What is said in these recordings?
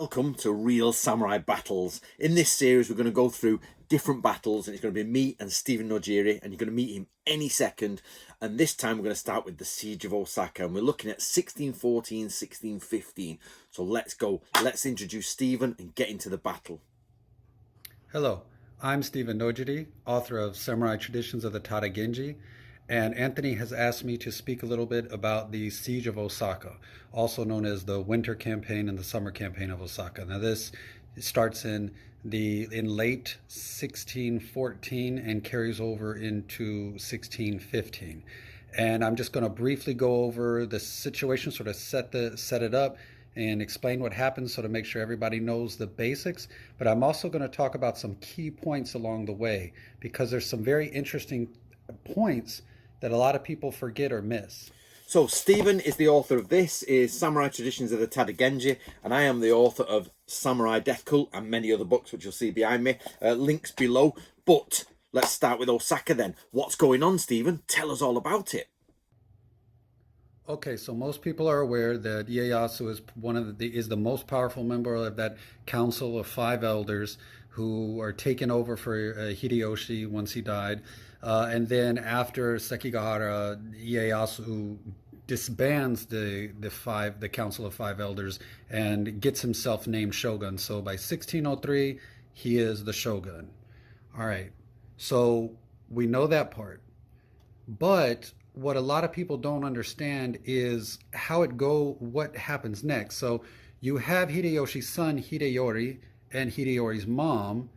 Welcome to Real Samurai Battles. In this series, we're going to go through different battles, and it's going to be me and Stephen Nojiri, and you're going to meet him any second. And this time, we're going to start with the Siege of Osaka, and we're looking at 1614, 1615. So let's go. Let's introduce Stephen and get into the battle. Hello, I'm Stephen Nojiri, author of Samurai Traditions of the Tada Genji, and Anthony has asked me to speak a little bit about the Siege of Osaka, also known as the Winter Campaign and the Summer Campaign of Osaka. Now, this starts in late 1614 and carries over into 1615. And I'm just going to briefly go over the situation, sort of set it up, and explain what happens so to make sure everybody knows the basics. But I'm also going to talk about some key points along the way because there's some very interesting points that a lot of people forget or miss. So Stephen is the author of this, is Samurai Traditions of the Tada Genji, and I am the author of Samurai Death Cult and many other books, which you'll see behind me. Links below. But let's start with Osaka then. What's going on, Stephen? Tell us all about it. Okay, so most people are aware that Ieyasu is the most powerful member of that council of five elders who are taken over for Hideyoshi once he died. And then after Sekigahara, Ieyasu disbands the council of five elders and gets himself named shogun. So by 1603, he is the shogun. All right, so we know that part. But what a lot of people don't understand is what happens next. So you have Hideyoshi's son Hideyori and Hideyori's mom,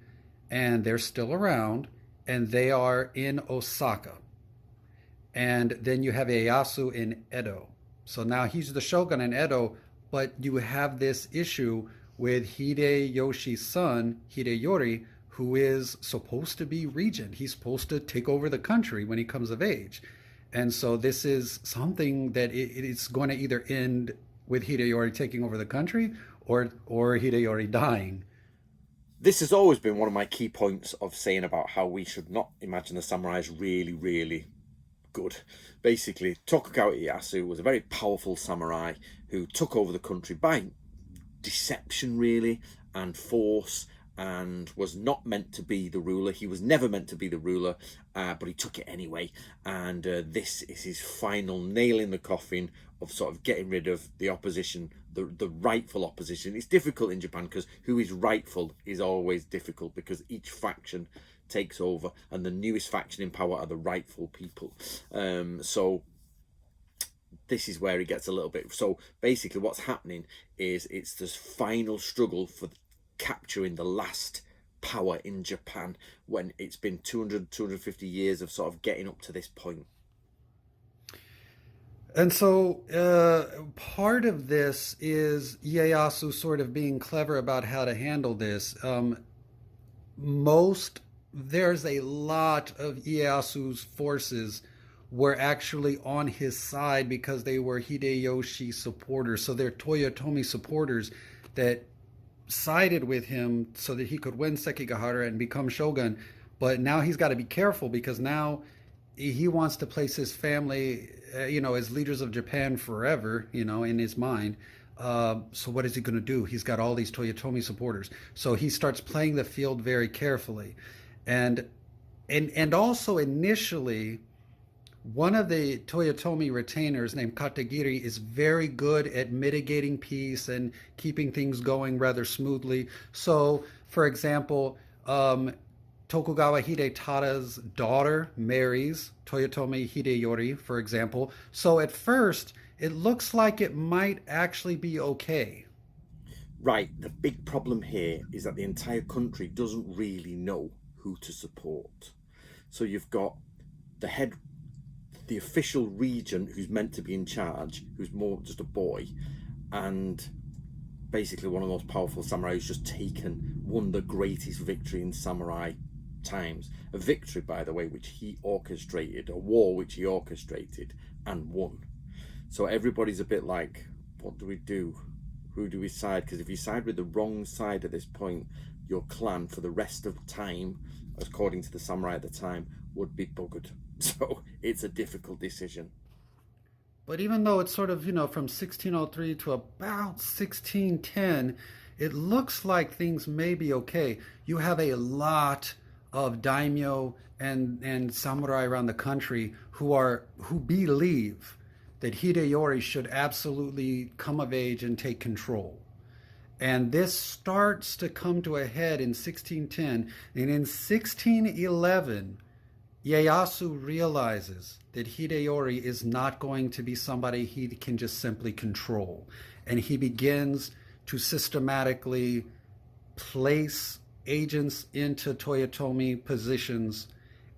and they're still around, and they are in Osaka. And then you have Ieyasu in Edo. So now he's the shogun in Edo, but you have this issue with Hideyoshi's son Hideyori, who is supposed to be regent. He's supposed to take over the country when he comes of age. And so this is something that it's going to either end with Hideyori taking over the country or Hideyori dying. This has always been one of my key points of saying about how we should not imagine the samurai as really, really good. Basically, Tokugawa Ieyasu was a very powerful samurai who took over the country by deception, really, and force, and was not meant to be the ruler. He was never meant to be the ruler, but he took it anyway. And this is his final nail in the coffin of sort of getting rid of the opposition, the rightful opposition. It's difficult in Japan because who is rightful is always difficult because each faction takes over, and the newest faction in power are the rightful people. So this is where it gets a little bit. So basically what's happening is it's this final struggle for capturing the last power in Japan when it's been 250 years of sort of getting up to this point. And so part of this is Ieyasu sort of being clever about how to handle this. There's a lot of Ieyasu's forces were actually on his side because they were Hideyoshi supporters. So they're Toyotomi supporters that sided with him so that he could win Sekigahara and become shogun. But now he's got to be careful because now he wants to place his family, as leaders of Japan forever, in his mind. So what is he going to do? He's got all these Toyotomi supporters. So he starts playing the field very carefully. And also initially, one of the Toyotomi retainers named Katagiri is very good at mitigating peace and keeping things going rather smoothly. So, for example, Tokugawa Hidetada's daughter marries Toyotomi Hideyori, for example. So at first, it looks like it might actually be okay. Right, the big problem here is that the entire country doesn't really know who to support. So you've got the official regent who's meant to be in charge, who's more just a boy, and basically one of the most powerful samurai who's just won the greatest victory in samurai times. A victory, by the way, which he orchestrated, a war which he orchestrated and won. So everybody's a bit like, what do we do? Who do we side? Because if you side with the wrong side at this point, your clan for the rest of time, according to the samurai at the time, would be buggered. So it's a difficult decision. But even though it's sort of, from 1603 to about 1610, it looks like things may be okay. You have a lot of daimyo and samurai around the country who believe that Hideyori should absolutely come of age and take control. And this starts to come to a head in 1610. And in 1611, Ieyasu realizes that Hideyori is not going to be somebody he can just simply control. And he begins to systematically place agents into Toyotomi positions.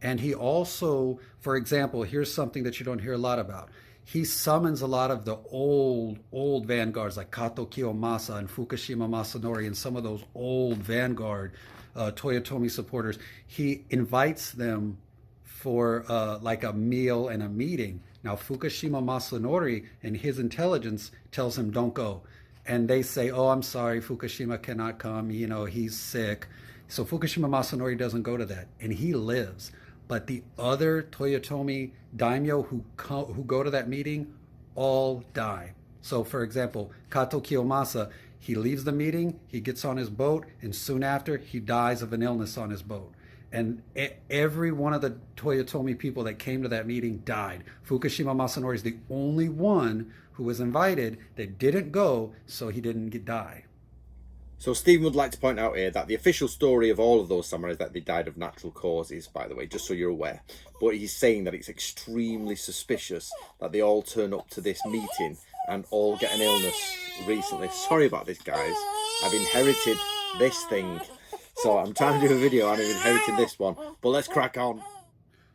And he also, for example, here's something that you don't hear a lot about. He summons a lot of the old vanguards like Kato Kiyomasa and Fukushima Masanori and some of those old vanguard Toyotomi supporters. He invites them for like a meal and a meeting. Now, Fukushima Masanori and his intelligence tells him, don't go. And they say, oh, I'm sorry, Fukushima cannot come. You know, he's sick. So Fukushima Masanori doesn't go to that. And he lives. But the other Toyotomi daimyo who go to that meeting all die. So, for example, Kato Kiyomasa, he leaves the meeting, he gets on his boat, and soon after, he dies of an illness on his boat. And every one of the Toyotomi people that came to that meeting died. Fukushima Masanori is the only one who was invited that didn't go, so he didn't die. So Stephen would like to point out here that the official story of all of those samurai is that they died of natural causes, by the way, just so you're aware. But he's saying that it's extremely suspicious that they all turn up to this meeting and all get an illness recently. Sorry about this, guys. I've inherited this thing. So I'm trying to do a video and I've inherited this one. But let's crack on.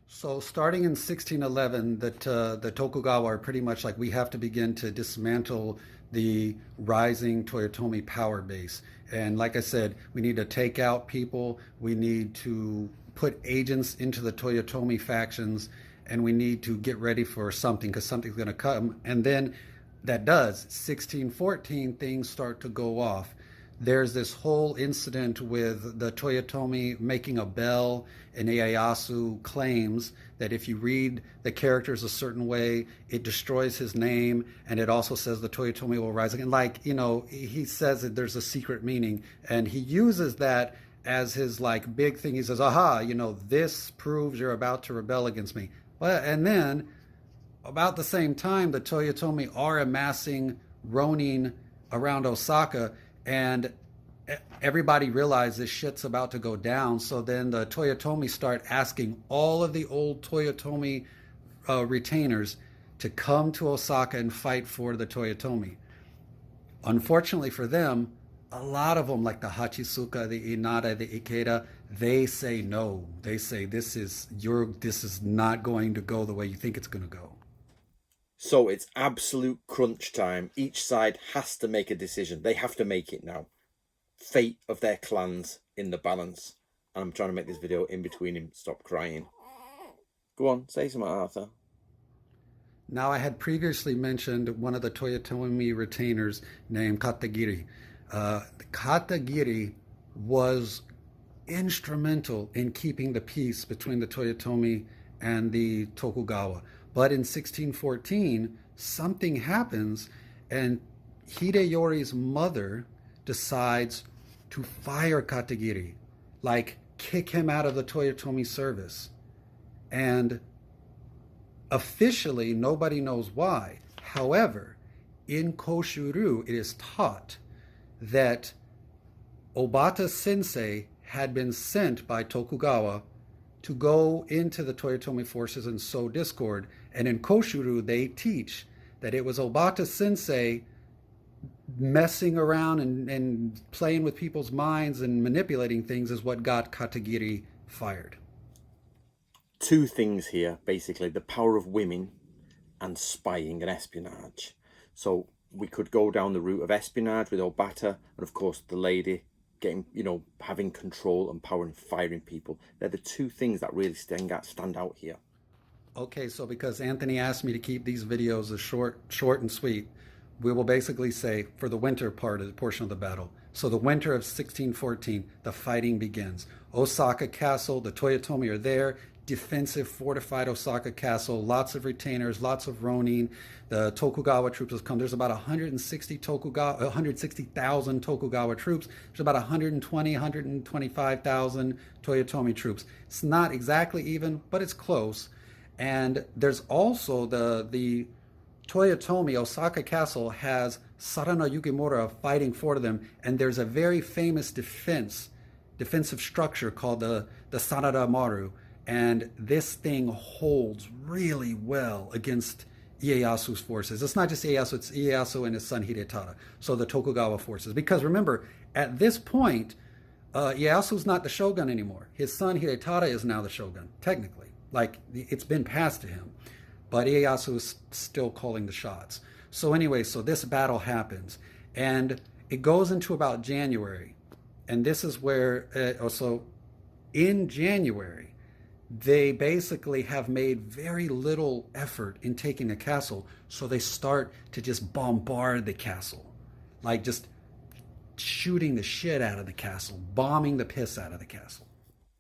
So starting in 1611, the Tokugawa are pretty much like, we have to begin to dismantle the rising Toyotomi power base. And like I said, we need to take out people, we need to put agents into the Toyotomi factions, and we need to get ready for something, because something's going to come. And then that does. 1614, things start to go off. There's this whole incident with the Toyotomi making a bell, and Ieyasu claims that if you read the characters a certain way, it destroys his name, and it also says the Toyotomi will rise again. Like, you know, he says that there's a secret meaning, and he uses that as his like big thing. He says, aha, you know, this proves you're about to rebel against me. Well, and then about the same time, the Toyotomi are amassing ronin around Osaka, and everybody realizes this shit's about to go down. So then the Toyotomi start asking all of the old Toyotomi retainers to come to Osaka and fight for the Toyotomi. Unfortunately for them, a lot of them, like the Hachisuka, the Inada, the Ikeda, they say no. They say this is not going to go the way you think it's going to go. So it's absolute crunch time. Each side has to make a decision. They have to make it now. Fate of their clans in the balance. And I'm trying to make this video in between him stop crying. Go on, say something, Arthur. Now, I had previously mentioned one of the Toyotomi retainers named Katagiri. Katagiri was instrumental in keeping the peace between the Toyotomi and the Tokugawa. But in 1614, something happens, and Hideyori's mother decides to fire Katagiri, like kick him out of the Toyotomi service. And officially, nobody knows why. However, in Koshuru, it is taught that Obata Sensei had been sent by Tokugawa to go into the Toyotomi forces and sow discord. And in Koshuru, they teach that it was Obata Sensei messing around and playing with people's minds and manipulating things is what got Katagiri fired. Two things here, basically. The power of women and spying and espionage. So we could go down the route of espionage with Obata, and of course the lady getting, you know, having control and power and firing people. They're the two things that really stand out here. Okay, so because Anthony asked me to keep these videos as short and sweet, we will basically say for the winter portion of the battle. So the winter of 1614, the fighting begins. Osaka Castle, the Toyotomi are there. defensive, fortified Osaka castle, lots of retainers, lots of ronin. The Tokugawa troops have come. There's about 160,000 Tokugawa troops. There's about 120, 125,000 Toyotomi troops. It's not exactly even, but it's close. And there's also the Toyotomi Osaka Castle has Sarano Yukimura fighting for them, and there's a very famous defensive structure called the Sanada Maru, and this thing holds really well against Ieyasu's forces. It's not just Ieyasu, it's Ieyasu and his son Hidetada, so the Tokugawa forces. Because remember, at this point, Ieyasu's not the shogun anymore. His son Hidetada is now the shogun, technically. Like, it's been passed to him. But Ieyasu is still calling the shots. So anyway, so this battle happens. And it goes into about January. And this is where, also in January, they basically have made very little effort in taking the castle. So they start to just bombard the castle. Like just shooting the shit out of the castle, bombing the piss out of the castle.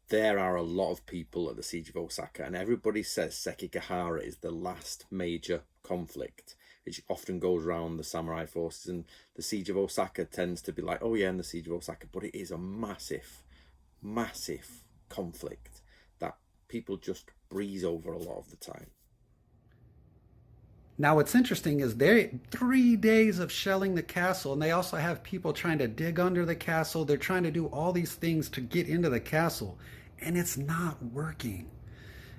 There are a lot of people at the Siege of Osaka, and everybody says Sekigahara is the last major conflict. It often goes around the samurai forces, and the Siege of Osaka tends to be like, oh yeah, in the Siege of Osaka, but it is a massive, massive conflict that people just breeze over a lot of the time. Now, what's interesting is they're 3 days of shelling the castle, and they also have people trying to dig under the castle. They're trying to do all these things to get into the castle, and it's not working.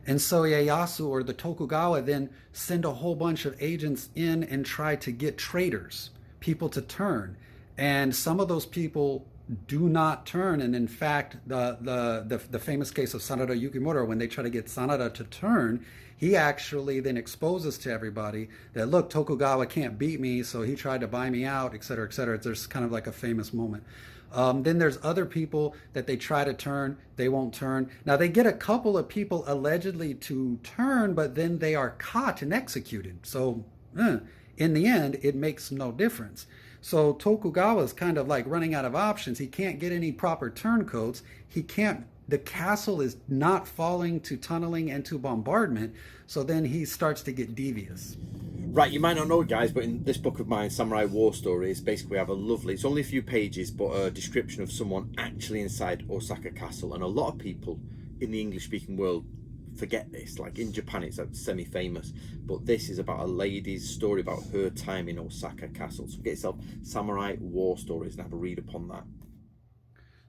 And so Ieyasu or the Tokugawa then send a whole bunch of agents in and try to get traitors, people to turn. And some of those people do not turn. And in fact, the famous case of Sanada Yukimura, when they try to get Sanada to turn, he actually then exposes to everybody that, look, Tokugawa can't beat me, so he tried to buy me out, et cetera, et cetera. There's kind of like a famous moment. Then there's other people that they try to turn, they won't turn. Now they get a couple of people allegedly to turn, but then they are caught and executed. So in the end, it makes no difference. So Tokugawa is kind of like running out of options. He can't get any proper turncoats. The castle is not falling to tunneling and to bombardment. So then he starts to get devious. Right, you might not know, guys, but in this book of mine, Samurai War Stories, basically we have a lovely, it's only a few pages, but a description of someone actually inside Osaka Castle. And a lot of people in the English-speaking world forget this. Like in Japan, it's semi-famous. But this is about a lady's story about her time in Osaka Castle. So get yourself Samurai War Stories and have a read upon that.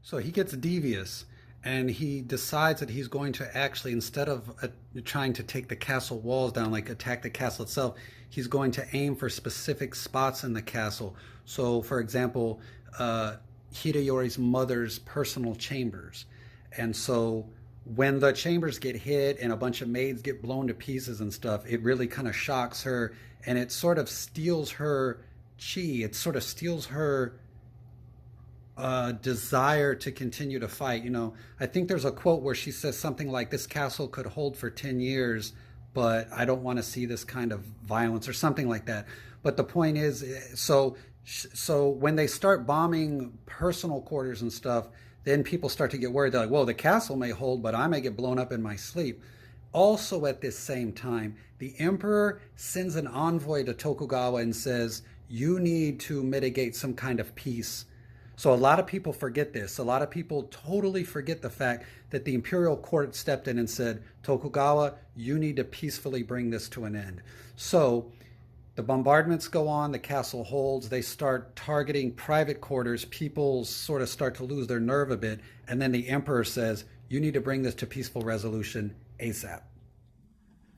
So he gets devious. And he decides that he's going to actually, instead of trying to take the castle walls down, like attack the castle itself, he's going to aim for specific spots in the castle. So, for example, Hideyori's mother's personal chambers. And so when the chambers get hit and a bunch of maids get blown to pieces and stuff, it really kind of shocks her, and it sort of steals her chi. It sort of steals her desire to continue to fight. You know, I think there's a quote where she says something like, this castle could hold for 10 years, but I don't want to see this kind of violence, or something like that. But the point is, so when they start bombing personal quarters and stuff, then people start to get worried. They're like, well, the castle may hold, but I may get blown up in my sleep. Also at this same time, the emperor sends an envoy to Tokugawa and says, you need to mitigate some kind of peace. So a lot of people forget this. A lot of people totally forget the fact that the imperial court stepped in and said, Tokugawa, you need to peacefully bring this to an end. So the bombardments go on, the castle holds, they start targeting private quarters, people sort of start to lose their nerve a bit, and then the emperor says, you need to bring this to peaceful resolution ASAP.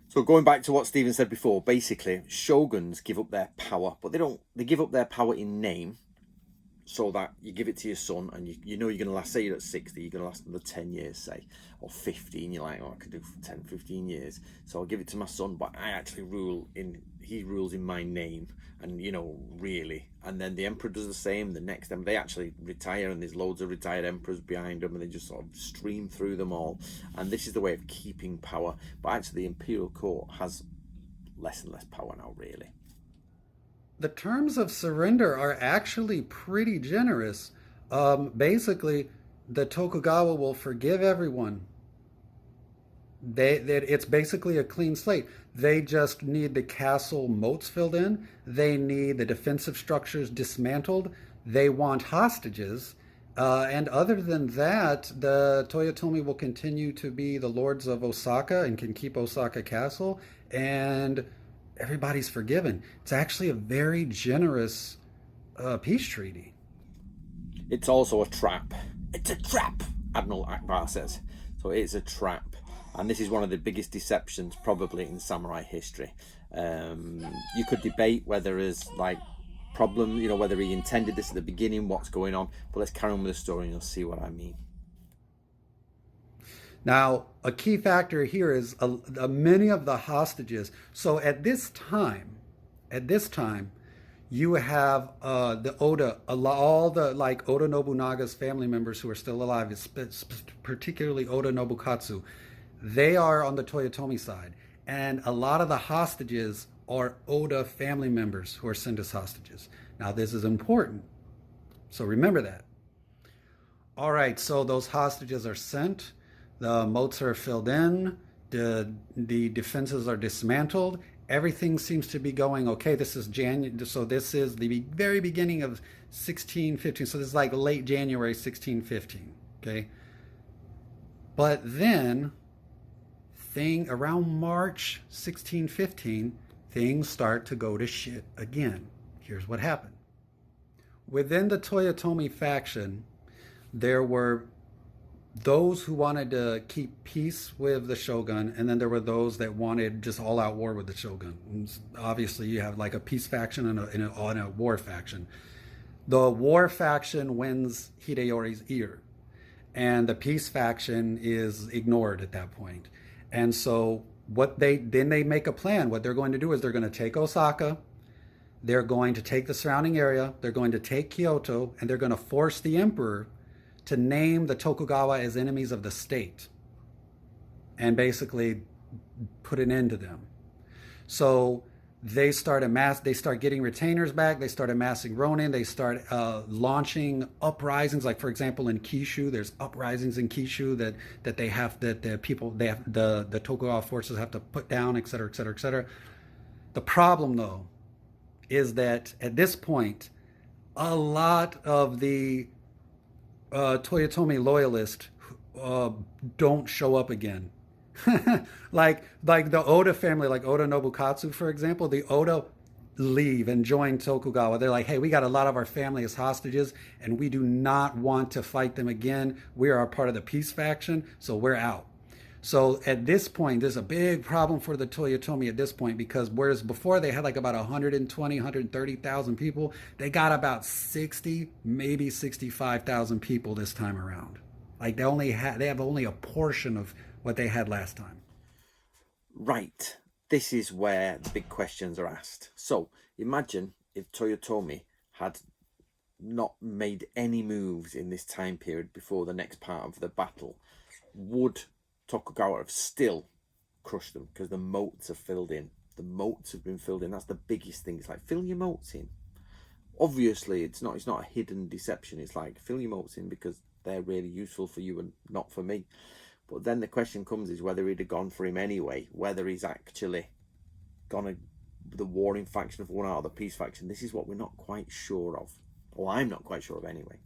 So going back to what Stephen said before, basically shoguns give up their power, but they give up their power in name, so that you give it to your son, and you know you're going to last, say you're at 60, you're going to last another 10 years, say, or 15, you're like, oh, I could do 10, 15 years, so I'll give it to my son, but I actually he rules in my name, and, you know, really. And then the emperor does the same, the next time, they actually retire, and there's loads of retired emperors behind them, and they just sort of stream through them all, and this is the way of keeping power. But actually the imperial court has less and less power now, really. The terms of surrender are actually pretty generous. Basically, the Tokugawa will forgive everyone. It's basically a clean slate. They just need the castle moats filled in. They need the defensive structures dismantled. They want hostages. And other than that, the Toyotomi will continue to be the lords of Osaka and can keep Osaka Castle. And everybody's forgiven. It's actually a very generous peace treaty. It's also a trap. It's a trap, Admiral Akbar says. So it's a trap. And this is one of the biggest deceptions probably in samurai history. You could debate whether there's like problem, whether he intended this at the beginning, what's going on. But let's carry on with the story and you'll see what I mean. Now, a key factor here is many of the hostages. So at this time, you have the Oda, all the like Oda Nobunaga's family members who are still alive, particularly Oda Nobukatsu. They are on the Toyotomi side, and a lot of the hostages are Oda family members who are sent as hostages. Now, this is important, so remember that. All right, so those hostages are sent. The moats are filled in. The defenses are dismantled. Everything seems to be going okay. This is so this is the very beginning of 1615. So this is like late January 1615. Okay, but then around March 1615, things start to go to shit again. Here's what happened. Within the Toyotomi faction, there were those who wanted to keep peace with the shogun, and then there were those that wanted just all-out war with the shogun. And obviously, you have like a peace faction and a war faction. The war faction wins Hideyori's ear, and the peace faction is ignored at that point. And so they make a plan. What they're going to do is they're going to take Osaka, they're going to take the surrounding area, they're going to take Kyoto, and they're going to force the emperor to name the Tokugawa as enemies of the state and basically put an end to them. So they start getting retainers back, they start amassing ronin, they start launching uprisings. Like for example in Kishu, there's uprisings in Kishu that the Tokugawa forces have to put down, etc., etc., etc. The problem though is that at this point a lot of the Toyotomi loyalists don't show up again. like the Oda family, like Oda Nobukatsu, for example, the Oda leave and join Tokugawa. They're like, hey, we got a lot of our family as hostages, and we do not want to fight them again. We are a part of the peace faction, so we're out. So at this point, there's a big problem for the Toyotomi at this point, because whereas before they had like about 120, 130,000 people, they got about 60, maybe 65,000 people this time around. Like they have only a portion of what they had last time. Right. This is where the big questions are asked. So imagine if Toyotomi had not made any moves in this time period before the next part of the battle. Would Tokugawa have still crushed them? Because the moats are filled in. The moats have been filled in. That's the biggest thing. It's like, fill your moats in. Obviously, it's not a hidden deception. It's like, fill your moats in because they're really useful for you and not for me. But then the question comes is whether he'd have gone for him anyway, whether he's actually gone the warring faction of one out of the peace faction. This is what we're not quite sure of. Or I'm not quite sure of anyway.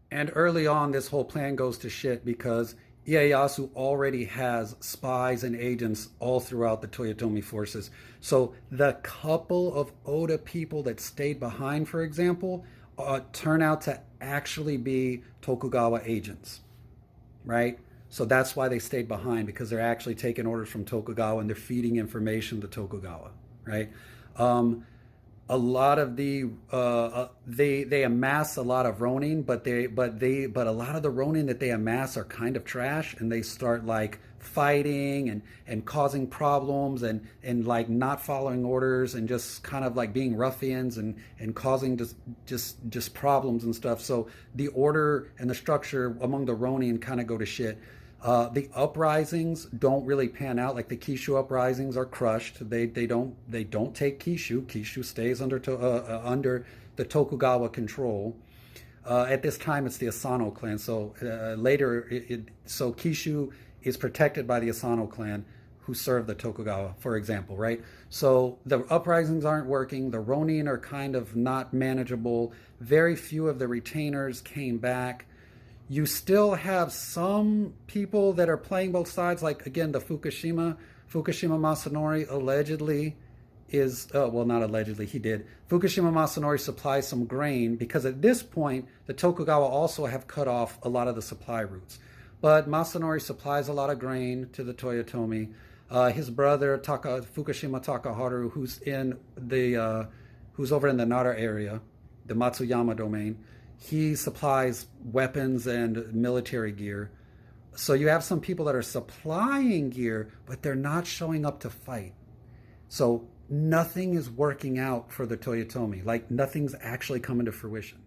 And early on, this whole plan goes to shit because Ieyasu already has spies and agents all throughout the Toyotomi forces. So the couple of Oda people that stayed behind, for example, turn out to actually be Tokugawa agents, right? So that's why they stayed behind, because they're actually taking orders from Tokugawa and they're feeding information to Tokugawa, right? A lot of the they amass a lot of ronin, but a lot of the ronin that they amass are kind of trash, and they start like fighting and causing problems and like not following orders and just kind of like being ruffians and causing just problems and stuff. So the order and the structure among the ronin kind of go to shit. The uprisings don't really pan out. Like the Kishu uprisings are crushed. They don't take Kishu. Kishu stays under the Tokugawa control. At this time, it's the Asano clan. So later, so Kishu is protected by the Asano clan who serve the Tokugawa, for example, right? So the uprisings aren't working. The ronin are kind of not manageable. Very few of the retainers came back. You still have some people that are playing both sides, like again the Fukushima Masanori allegedly is well, not allegedly, he did. Fukushima Masanori supplies some grain because at this point the Tokugawa also have cut off a lot of the supply routes. But Masanori supplies a lot of grain to the Toyotomi. His brother Fukushima Takaharu, who's over in the Nara area, the Matsuyama domain, he supplies weapons and military gear. So you have some people that are supplying gear, but they're not showing up to fight. So nothing is working out for the Toyotomi. Like nothing's actually coming to fruition.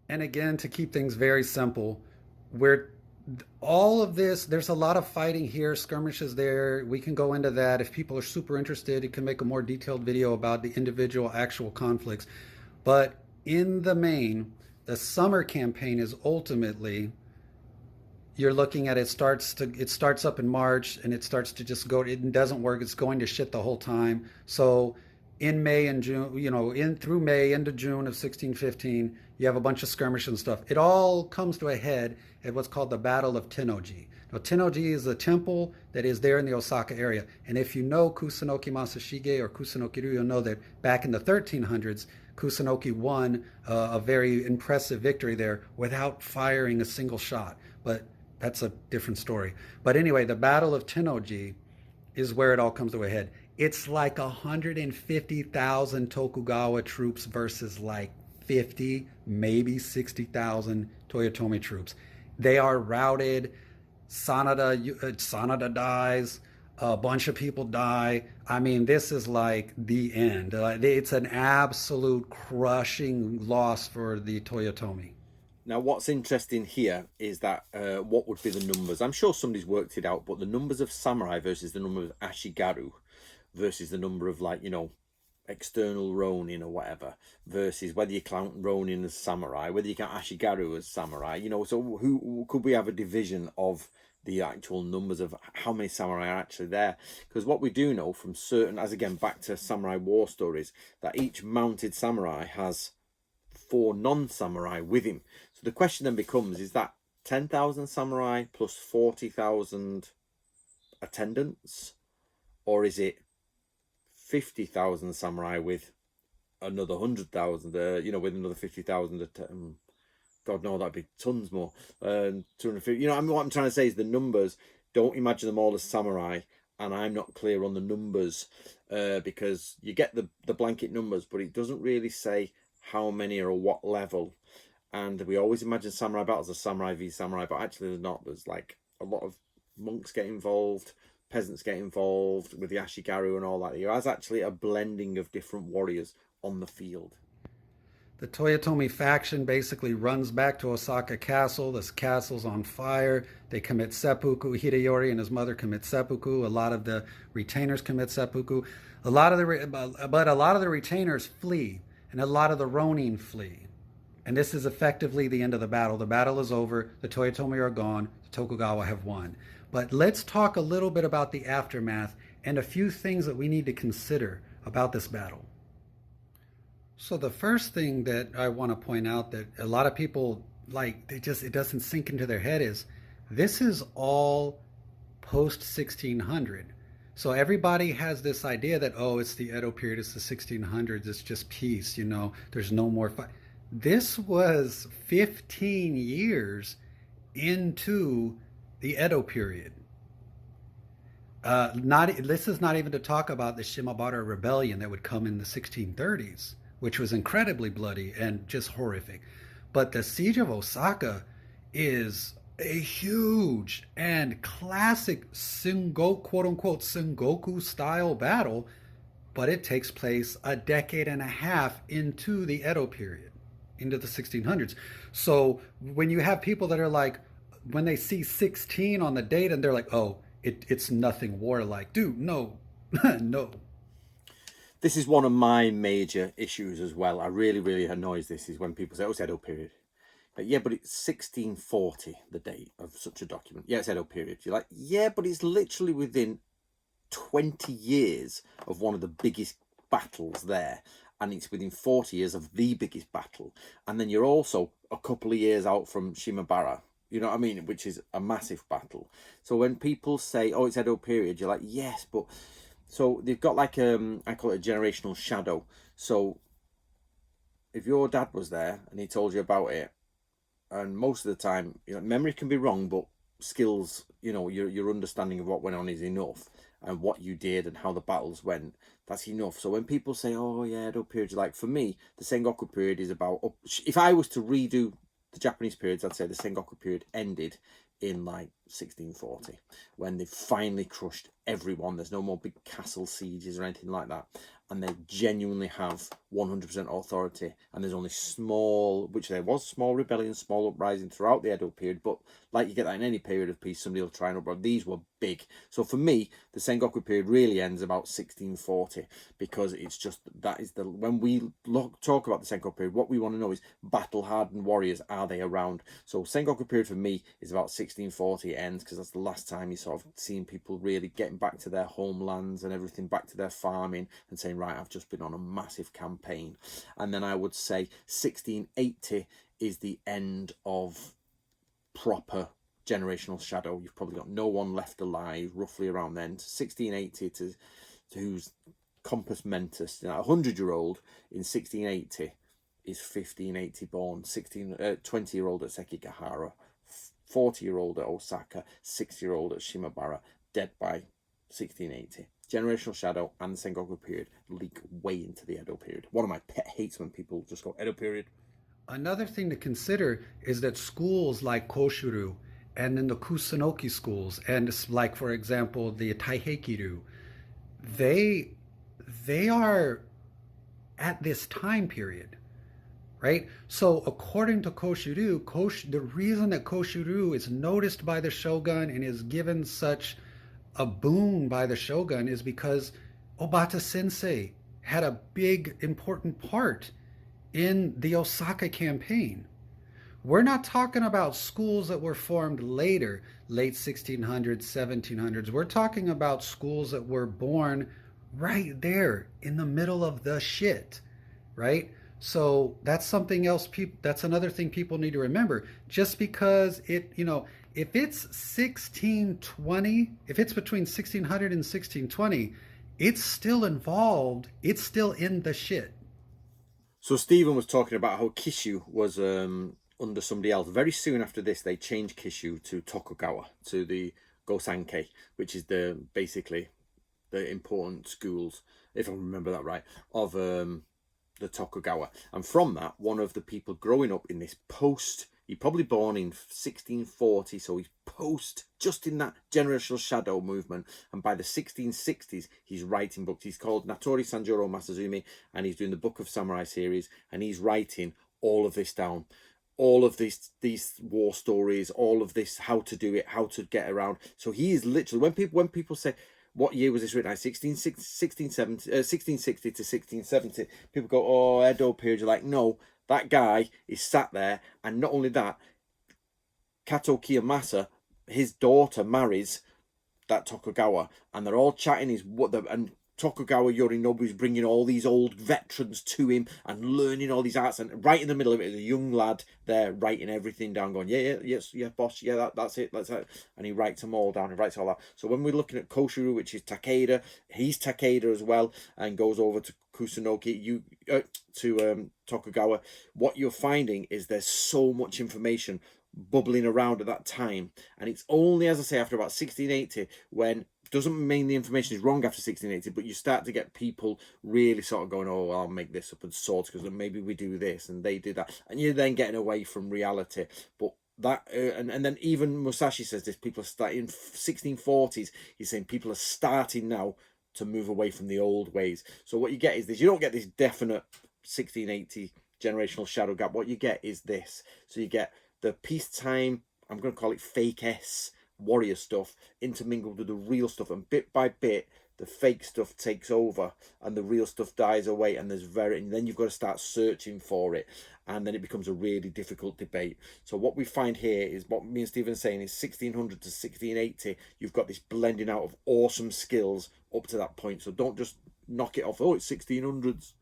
And again, to keep things very simple, we're all of this, there's a lot of fighting here, skirmishes there. We can go into that. If people are super interested, you can make a more detailed video about the individual actual conflicts. But in the main, the summer campaign is ultimately, you're looking at it starts up in March and it starts to just go, it doesn't work, it's going to shit the whole time. So in May and June, in through May into June of 1615, you have a bunch of skirmishes and stuff. It all comes to a head at what's called the Battle of Tennoji. Now, Tennoji is a temple that is there in the Osaka area. And if you know Kusunoki Masashige or Kusunoki-ryu, you'll know that back in the 1300s, Kusunoki won a very impressive victory there without firing a single shot. But that's a different story. But anyway, the Battle of Tennoji is where it all comes to a head. It's like 150,000 Tokugawa troops versus like 50, maybe 60,000 Toyotomi troops. They are routed. Sanada dies. A bunch of people die. I mean, this is like the end. It's an absolute crushing loss for the Toyotomi. Now, what's interesting here is that what would be the numbers? I'm sure somebody's worked it out, but the numbers of samurai versus the number of ashigaru versus the number of, like, external ronin or whatever, versus whether you count ronin as samurai, whether you count ashigaru as samurai, so who could we have a division of the actual numbers of how many samurai are actually there? Because what we do know from certain, as again back to samurai war stories, that each mounted samurai has 4 non-samurai with him. So the question then becomes, is that 10,000 samurai plus 40,000 attendants, or is it 50,000 samurai with another 100,000, with another 50,000? God, no, that'd be tons more. 250. What I'm trying to say is the numbers. Don't imagine them all as samurai, and I'm not clear on the numbers because you get the blanket numbers, but it doesn't really say how many or what level. And we always imagine samurai battles as samurai v samurai, but actually there's not. There's like a lot of monks get involved, peasants get involved with the ashigaru and all that. There's actually a blending of different warriors on the field. The Toyotomi faction basically runs back to Osaka Castle. This castle's on fire. They commit seppuku. Hideyori and his mother commit seppuku. A lot of the retainers commit seppuku. But a lot of the retainers flee, and a lot of the ronin flee. And this is effectively the end of the battle. The battle is over. The Toyotomi are gone. The Tokugawa have won. But let's talk a little bit about the aftermath and a few things that we need to consider about this battle. So the first thing that I want to point out that a lot of people it doesn't sink into their head is this is all post 1600. So everybody has this idea that, it's the Edo period, it's the 1600s, it's just peace, there's no more fight. This was 15 years into the Edo period. This is not even to talk about the Shimabara rebellion that would come in the 1630s, which was incredibly bloody and just horrific. But the siege of Osaka is a huge and classic quote-unquote Sengoku style battle, but it takes place a decade and a half into the Edo period, into the 1600s. So when you have people that are like, when they see 16 on the date and they're like, it's nothing warlike. Dude, no, no. This is one of my major issues as well. I really, really annoys this is when people say, it's Edo period. Yeah, but it's 1640, the date of such a document. Yeah, it's Edo period. You're like, yeah, but it's literally within 20 years of one of the biggest battles there. And it's within 40 years of the biggest battle. And then you're also a couple of years out from Shimabara, you know what I mean? Which is a massive battle. So when people say, oh, it's Edo period, you're like, yes, but... So they've got like, I call it a generational shadow. So if your dad was there and he told you about it, and most of the time, you know, memory can be wrong, but skills, you know, your understanding of what went on is enough, and what you did and how the battles went, that's enough. So when people say, oh yeah, Edo period, like for me, the Sengoku period is about, if I was to redo the Japanese periods, I'd say the Sengoku period ended in like 1640, when they finally crushed everyone. There's no more big castle sieges or anything like that, and they genuinely have 100% authority. And there's only small, which there was small rebellions, small uprising throughout the Edo period, but like you get that in any period of peace, somebody will try and uproar. These were big. So for me, the Sengoku period really ends about 1640, because it's just, that is the, when we talk about the Sengoku period, what we want to know is battle hardened warriors, are they around? So Sengoku period for me is about 1640 ends, because that's the last time you sort of seen people really getting back to their homelands and everything, back to their farming, and saying, right, I've just been on a massive campaign. And then I would say 1680 is the end of proper generational shadow. You've probably got no one left alive roughly around then. 1680 to who's compus mentis, you know, a 100-year-old in 1680 is 1580 born, 20-year-old at Sekigahara, 40-year-old at Osaka, 60-year-old at Shimabara, dead by 1680. Generational shadow and the Sengoku period leak way into the Edo period. One of my pet hates when people just go Edo period. Another thing to consider is that schools like Koshuru and then the Kusunoki schools, and like for example the Taiheikiru, they they are at this time period, right? So according to the reason that Koshuru is noticed by the shogun and is given such a boon by the shogun is because Obata Sensei had a big important part in the Osaka campaign. We're not talking about schools that were formed later, late 1600s, 1700s. We're talking about schools that were born right there in the middle of the shit, right? So that's something else. That's another thing people need to remember. Just because if it's 1620, if it's between 1600 and 1620, it's still involved. It's still in the shit. So Stephen was talking about how Kishu was under somebody else. Very soon after this, they changed Kishu to Tokugawa, to the Gosankei, which is the basically the important schools, if I remember that right, of the Tokugawa. And from that, one of the people growing up in this post, he probably born in 1640, so he's post, just in that generational shadow movement. And by the 1660s, he's writing books. He's called Natori Sanjuro Masazumi, and he's doing the Book of Samurai series, and he's writing all of this down. All of these war stories, all of this, how to do it, how to get around. So he is literally, when people say, what year was this written? 1660 to 1670. People go, oh, Edo period. You're like, no, that guy is sat there. And not only that, Kato Kiyomasa, his daughter marries that Tokugawa, and they're all chatting. And Tokugawa Yorinobu is bringing all these old veterans to him and learning all these arts. And right in the middle of it is a young lad there writing everything down, going, yeah, yes, yeah, boss, yeah, that's it. And he writes them all down. He writes all that. So when we're looking at Koshuru, which is Takeda, he's Takeda as well, and goes over to Kusunoki, to Tokugawa. What you're finding is there's so much information bubbling around at that time, and it's only, as I say, after about 1680 when, doesn't mean the information is wrong after 1680, but you start to get people really sort of going, oh, I'll make this up and sort, because maybe we do this and they do that, and you're then getting away from reality. But that and then even Musashi says this, people are starting 1640s, he's saying people are starting now to move away from the old ways. So what you get is this, you don't get this definite 1680 generational shadow gap. What you get is this. So you get the peacetime, I'm going to call it fake S warrior stuff, intermingled with the real stuff, and bit by bit the fake stuff takes over and the real stuff dies away, and and then you've got to start searching for it, and then it becomes a really difficult debate. So what we find here is what me and Stephen are saying is 1600 to 1680, you've got this blending out of awesome skills up to that point. So don't just knock it off, oh, it's 1600s.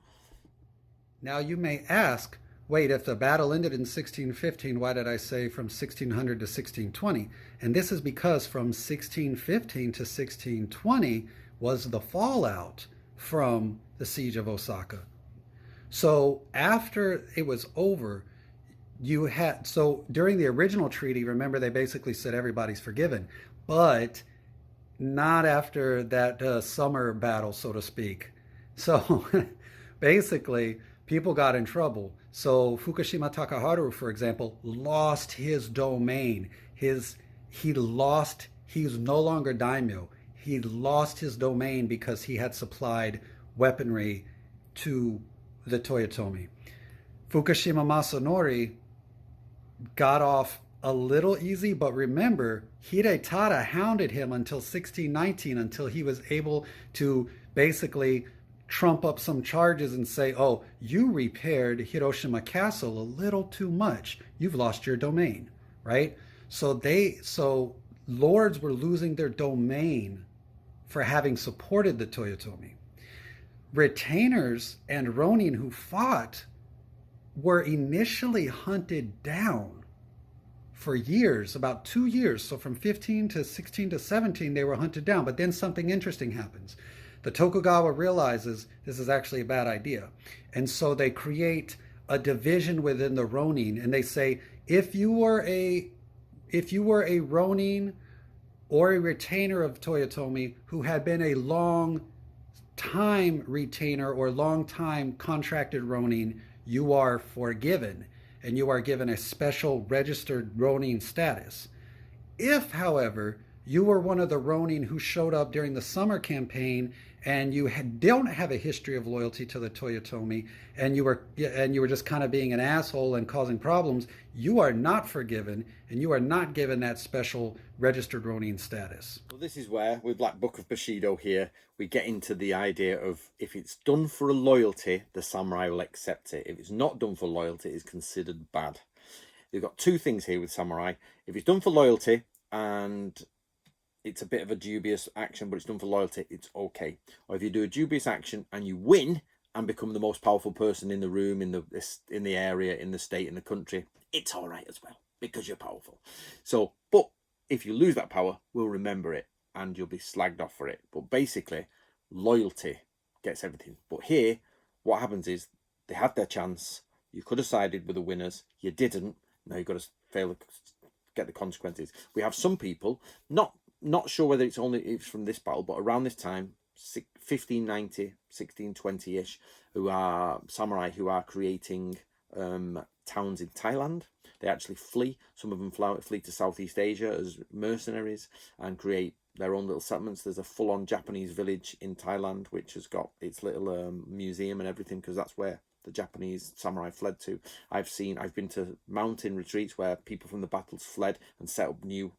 Now you may ask, wait, if the battle ended in 1615, why did I say from 1600 to 1620? And this is because from 1615 to 1620 was the fallout from the siege of Osaka. So after it was over, so during the original treaty, remember they basically said everybody's forgiven, but not after that summer battle, so to speak. So basically, people got in trouble. So Fukushima Takaharu, for example, lost his domain. He's no longer daimyo. He lost his domain because he had supplied weaponry to the Toyotomi. Fukushima Masanori got off a little easy, but remember, Hidetada hounded him until 1619, until he was able to basically trump up some charges and say, oh, you repaired Hiroshima Castle a little too much. You've lost your domain, right? So lords were losing their domain for having supported the Toyotomi. Retainers and ronin who fought were initially hunted down for years, about 2 years. So from 15 to 16 to 17, they were hunted down. But then something interesting happens. The Tokugawa realizes this is actually a bad idea. And so they create a division within the ronin, and they say, if you were a ronin or a retainer of Toyotomi who had been a long time retainer or long time contracted ronin, you are forgiven and you are given a special registered ronin status. If, however, you were one of the ronin who showed up during the summer campaign and you don't have a history of loyalty to the Toyotomi, and you were just kind of being an asshole and causing problems, you are not forgiven and you are not given that special registered ronin status. Well, this is where, with Black Book of Bushido here, we get into the idea of if it's done for a loyalty, the samurai will accept it. If it's not done for loyalty, it's considered bad. You've got two things here with samurai. If it's done for loyalty and it's a bit of a dubious action, but it's done for loyalty, it's okay. Or if you do a dubious action and you win and become the most powerful person in the room, in the area, in the state, in the country, it's all right as well because you're powerful. So, but if you lose that power, we'll remember it and you'll be slagged off for it. But basically, loyalty gets everything. But here, what happens is they had their chance. You could have sided with the winners. You didn't. Now you've got to get the consequences. We have some people, not sure whether it's from this battle, but around this time, 1590, 1620-ish, who are samurai who are creating towns in Thailand. They actually flee. Some of them flee to Southeast Asia as mercenaries and create their own little settlements. There's a full-on Japanese village in Thailand, which has got its little museum and everything, because that's where the Japanese samurai fled to. I've been to mountain retreats where people from the battles fled and set up new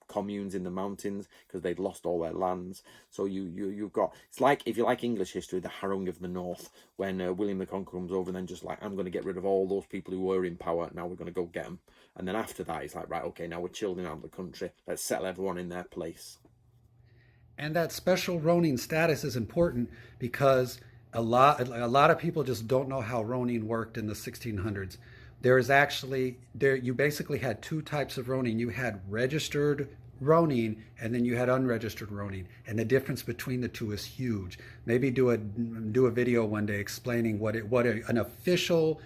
communes in the mountains because they'd lost all their lands. So you've got, it's like, if you like English history, the harrowing of the North, when William the Conqueror comes over and then just like, I'm going to get rid of all those people who were in power, now we're going to go get them. And then after that, it's like, right, okay, now we're children out of the country, let's settle everyone in their place. And that special ronin status is important because a lot of people just don't know how ronin worked in the 1600s. You basically had two types of ronin. You had registered ronin and then you had unregistered ronin, and the difference between the two is huge. Maybe do a video one day explaining an official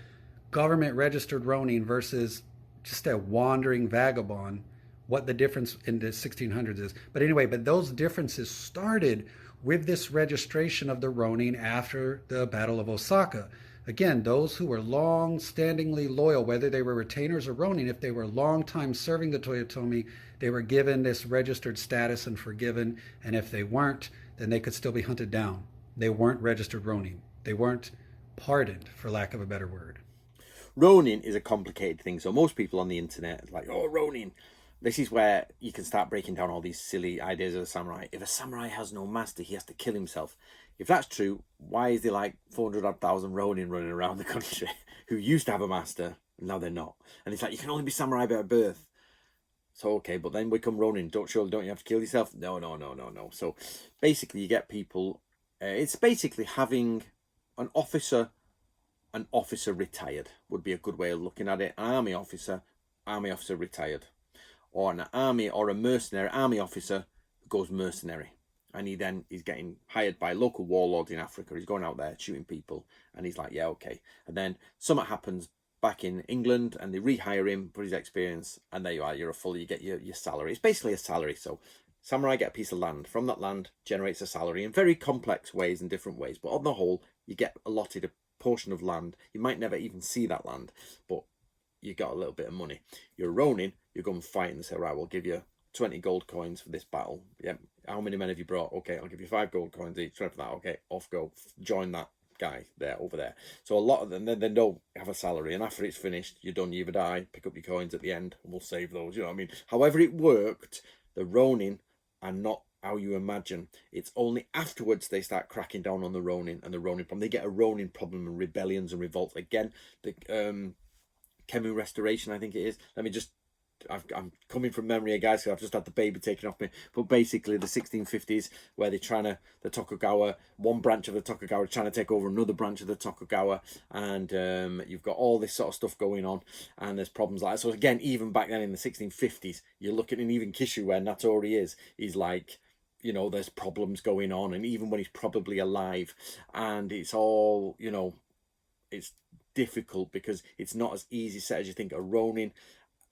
government registered ronin versus just a wandering vagabond, what the difference in the 1600s is. But anyway, those differences started with this registration of the ronin after the Battle of Osaka. Again, those who were long-standingly loyal, whether they were retainers or ronin, if they were long time serving the Toyotomi, they were given this registered status and forgiven. And if they weren't, then they could still be hunted down. They weren't registered ronin. They weren't pardoned, for lack of a better word. Ronin is a complicated thing. So most people on the internet are like, oh, ronin. this is where you can start breaking down all these silly ideas of the samurai. If a samurai has no master, he has to kill himself. If that's true, why is there like 400,000 ronin running around the country who used to have a master and now they're not? And it's like, you can only be samurai by birth. So, okay, but then we come ronin. Don't you have to kill yourself? No, no, no, no, no. So basically you get people, it's basically having an officer retired would be a good way of looking at it. An army officer retired. Or an army or a mercenary army officer who goes mercenary. And he's getting hired by local warlords in Africa. He's going out there shooting people. And he's like, yeah, okay. And then something happens back in England and they rehire him for his experience. And there you are, you get your salary. It's basically a salary. So samurai get a piece of land. From that land generates a salary in very complex ways and different ways. But on the whole, you get allotted a portion of land. You might never even see that land, but you got a little bit of money. You're a ronin, you go and fight and say, right, we'll give you 20 gold coins for this battle. Yeah, how many men have you brought? Okay, I'll give you 5 gold coins each. For that, okay, off go. Join that guy there, over there. So a lot of them, they don't have a salary, and after it's finished, you're done, you either die, pick up your coins at the end, and we'll save those, you know what I mean? However it worked, the ronin are not how you imagine. It's only afterwards they start cracking down on the ronin and the ronin problem. They get a ronin problem and rebellions and revolts. Again, the Kemu restoration, I think it is. Let me just, I'm coming from memory here, guys, so I've just had the baby taken off me. But basically the 1650s, where the Tokugawa, one branch of the Tokugawa trying to take over another branch of the Tokugawa, and you've got all this sort of stuff going on, and there's problems like that. So again, even back then in the 1650s, you're looking, and even Kishu, where Natori is, he's like, you know, there's problems going on, and even when he's probably alive, and it's all, you know, it's difficult because it's not as easy set as you think. A ronin,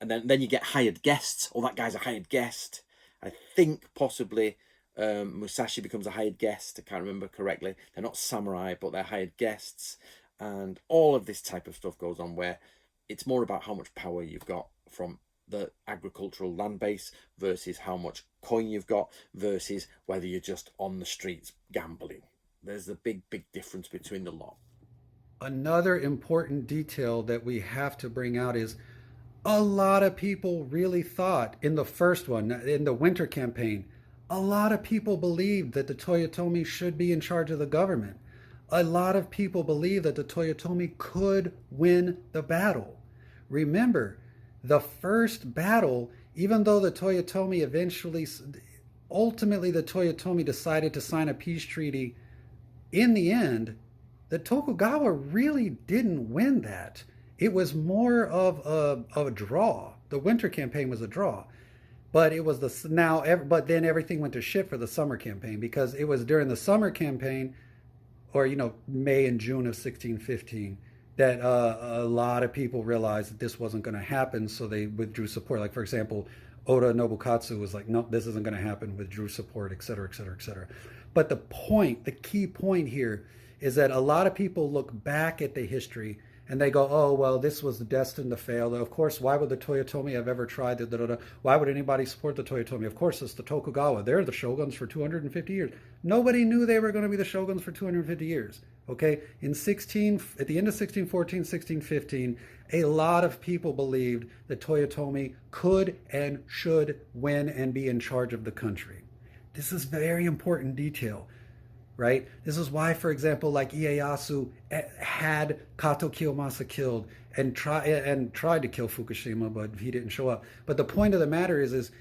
and then you get hired guests. Oh, that guy's a hired guest. I think possibly Musashi becomes a hired guest. I can't remember correctly. They're not samurai, but they're hired guests, and all of this type of stuff goes on where it's more about how much power you've got from the agricultural land base versus how much coin you've got versus whether you're just on the streets gambling. There's a big difference between the lot. Another important detail that we have to bring out is a lot of people really thought in the first one, in the winter campaign, a lot of people believed that the Toyotomi should be in charge of the government. A lot of people believed that the Toyotomi could win the battle. Remember, the first battle, even though the Toyotomi ultimately the Toyotomi decided to sign a peace treaty, in the end, the Tokugawa really didn't win that. It was more of a draw. The winter campaign was a draw, but it was but then everything went to shit for the summer campaign, because it was during the summer campaign, or May and June of 1615, that a lot of people realized that this wasn't going to happen, so they withdrew support. Like, for example, Oda Nobukatsu was like, no, this isn't going to happen, withdrew support, et cetera, et cetera, et cetera. But the key point here is that a lot of people look back at the history and they go, oh, well, this was destined to fail. Of course, why would the Toyotomi have ever tried to, da, da, da. Why would anybody support the Toyotomi? Of course, it's the Tokugawa. They're the shoguns for 250 years. Nobody knew they were going to be the shoguns for 250 years. Okay, at the end of 1614, 1615, a lot of people believed that Toyotomi could and should win and be in charge of the country. This is very important detail, right? This is why, for example, like Ieyasu had Kato Kiyomasa killed and tried to kill Fukushima, but he didn't show up. But the point of the matter is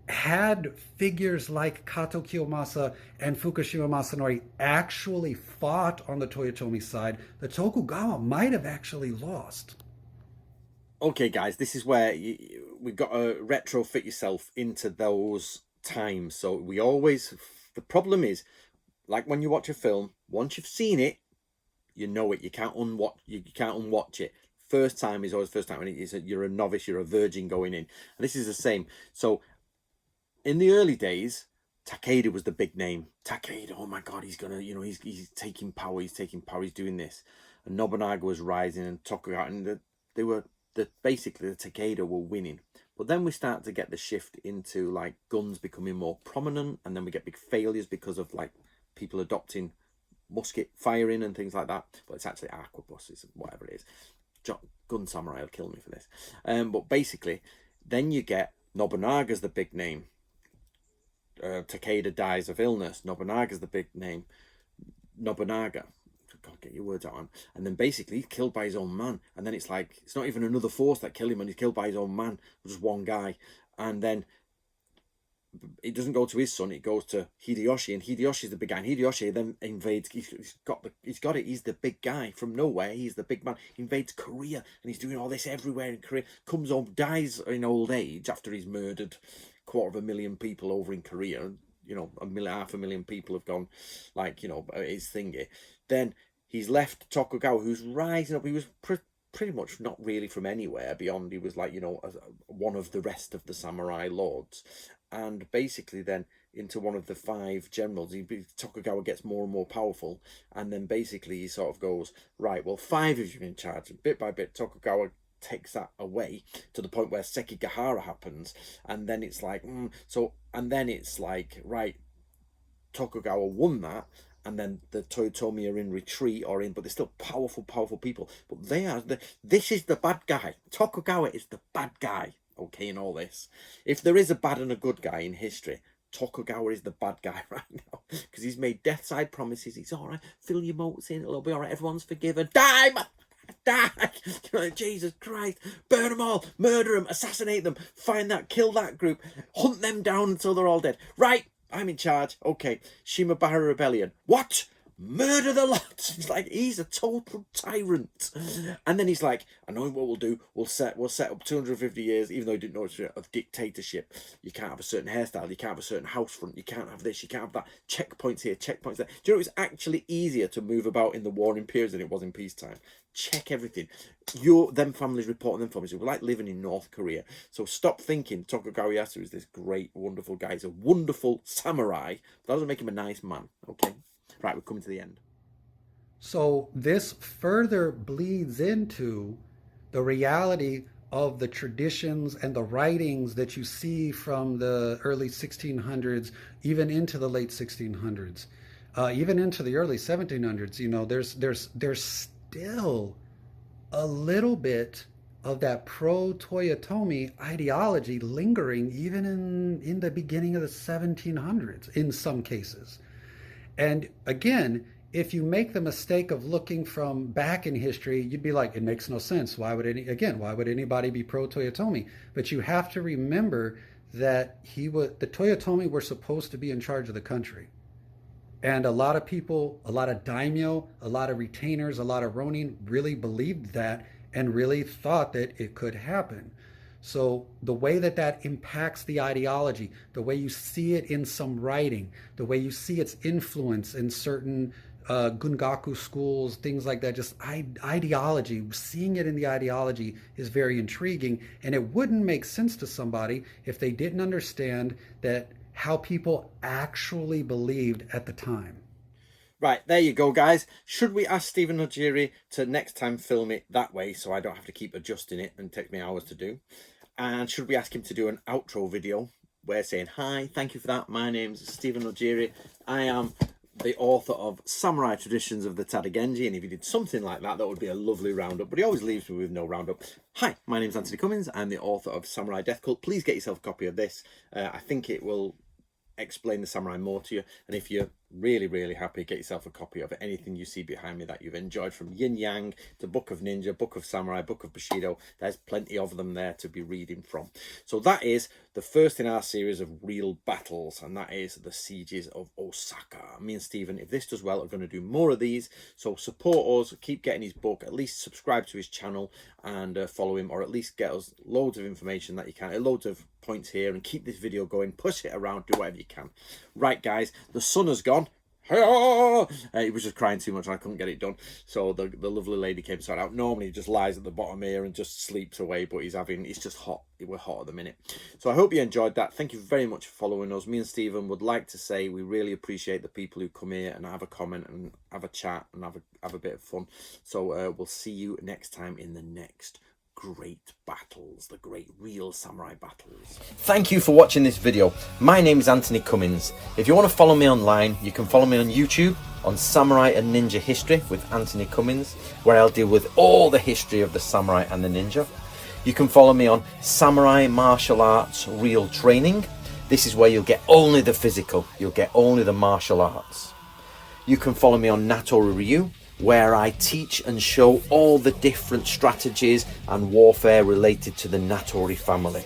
had figures like Kato Kiyomasa and Fukushima Masanori actually fought on the Toyotomi side, the Tokugawa might have actually lost. Okay, guys, this is where we've got to retrofit yourself into those times. So the problem is, like when you watch a film, once you've seen it, you know it. You can't unwatch it. First time is always first time. When you're a novice, you're a virgin going in. And this is the same. So in the early days, Takeda was the big name. Takeda, oh my God, he's gonna, he's taking power. He's doing this. And Nobunaga was rising, and Tokugawa, and basically the Takeda were winning. But then we start to get the shift into like guns becoming more prominent, and then we get big failures because of like people adopting musket firing and things like that. But it's actually arquebuses and whatever it is. Gun Samurai will kill me for this. But basically, then you get Nobunaga's the big name. Takeda dies of illness. Nobunaga's the big name. Nobunaga. God, get your words out on. And then basically he's killed by his own man. And then it's like, it's not even another force that killed him, and he's killed by his own man, just one guy. And then it doesn't go to his son, it goes to Hideyoshi, and Hideyoshi's the big guy. And Hideyoshi then invades, he's got it, he's the big guy from nowhere, he's the big man, he invades Korea, and he's doing all this everywhere in Korea, comes home, dies in old age after he's murdered 250,000 people over in Korea. You know, 500,000 people have gone, like, you know, his thingy. Then he's left Tokugawa, who's rising up. He was pretty much not really from anywhere beyond, he was like, you know, one of the rest of the samurai lords. And basically then into one of the 5 generals, Tokugawa gets more and more powerful. And then basically he sort of goes, right, well, 5 of you in charge. And bit by bit, Tokugawa takes that away to the point where Sekigahara happens. And then it's like, and then it's like, right, Tokugawa won that. And then the Toyotomi are in retreat but they're still powerful people. But this is the bad guy. Tokugawa is the bad guy, okay, in all this. If there is a bad and a good guy in history, Tokugawa is the bad guy right now. Because he's made death side promises. He's all right, fill your moats in, it'll be all right, everyone's forgiven. Die! Jesus Christ, burn them all, murder them, assassinate them, find that, kill that group, hunt them down until they're all dead. Right, I'm in charge. Okay, Shimabara Rebellion. What? Murder the lot. It's like, he's a total tyrant. And then he's like, I know what we'll do. We'll set up 250 years, even though he didn't know it's of dictatorship. You can't have a certain hairstyle. You can't have a certain house front. You can't have this. You can't have that. Checkpoints here, checkpoints there. Do you know it's actually easier to move about in the warring periods than it was in peacetime? Check everything. Them families reporting them families. We're like living in North Korea. So stop thinking Tokugawa Ieyasu is this great, wonderful guy. He's a wonderful samurai. That doesn't make him a nice man. Okay. Right, we're coming to the end. So this further bleeds into the reality of the traditions and the writings that you see from the early 1600s, even into the late 1600s, even into the early 1700s. You know, there's still a little bit of that pro-Toyotomi ideology lingering even in the beginning of the 1700s in some cases. And again, if you make the mistake of looking from back in history, you'd be like, it makes no sense. Why would anybody be pro-Toyotomi? But you have to remember that the Toyotomi were supposed to be in charge of the country. And a lot of people, a lot of daimyo, a lot of retainers, a lot of ronin really believed that and really thought that it could happen. So the way that impacts the ideology, the way you see it in some writing, the way you see its influence in certain gungaku schools, things like that, just ideology, seeing it in the ideology is very intriguing. And it wouldn't make sense to somebody if they didn't understand that how people actually believed at the time. Right, there you go, guys. Should we ask Stephen Nojiri to next time film it that way so I don't have to keep adjusting it and take me hours to do? And should we ask him to do an outro video where saying, hi, thank you for that. My name's Stephen Nojiri. I am the author of Samurai Traditions of the Tadagenji. And if he did something like that, that would be a lovely roundup. But he always leaves me with no roundup. Hi, my name's Anthony Cummins. I'm the author of Samurai Death Cult. Please get yourself a copy of this. I think it will explain the samurai more to you. And if you're really happy, get yourself a copy of anything you see behind me that you've enjoyed, from Yin Yang to Book of Ninja, Book of Samurai, Book of Bushido. There's plenty of them there to be reading from. So that is the first in our series of real battles, and that is the sieges of Osaka. Me and Stephen, if this does well, are going to do more of these. So support us, keep getting his book, at least subscribe to his channel and follow him, or at least get us loads of information that you can, loads of points here, and keep this video going, push it around, do whatever you can. Right, guys, the sun has gone. He was just crying too much and I couldn't get it done, so the lovely lady came to sort out. Normally he just lies at the bottom here and just sleeps away, but it's just hot. We're hot at the minute. So I hope you enjoyed that. Thank you very much for following us. Me and Stephen would like to say we really appreciate the people who come here and have a comment and have a chat and have a bit of fun. So we'll see you next time in the next great battles, the great real samurai battles. Thank you for watching this video. My name is Anthony Cummins. If you want to follow me online, you can follow me on YouTube on Samurai and Ninja History with Anthony Cummins, where I'll deal with all the history of the samurai and the ninja. You can follow me on Samurai Martial Arts Real Training. This is where you'll get only the physical, you'll get only the martial arts. You can follow me on Natori Ryu, where I teach and show all the different strategies and warfare related to the Natori family.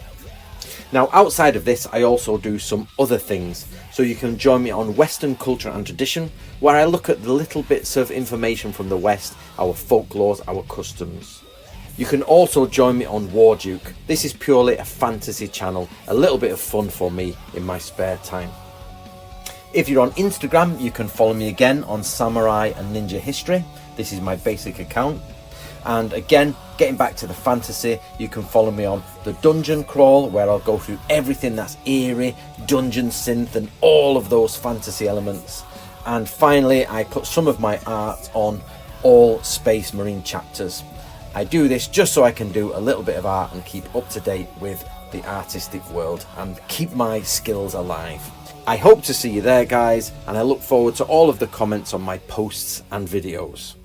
Now, outside of this, I also do some other things, so you can join me on Western Culture and Tradition, where I look at the little bits of information from the West, our folklores, our customs. You can also join me on War Duke. This is purely a fantasy channel, a little bit of fun for me in my spare time. If you're on Instagram, you can follow me again on Samurai and Ninja History. This is my basic account. And again, getting back to the fantasy, you can follow me on the Dungeon Crawl, where I'll go through everything that's eerie, dungeon synth, and all of those fantasy elements. And finally, I put some of my art on all Space Marine chapters. I do this just so I can do a little bit of art and keep up to date with the artistic world and keep my skills alive. I hope to see you there, guys, and I look forward to all of the comments on my posts and videos.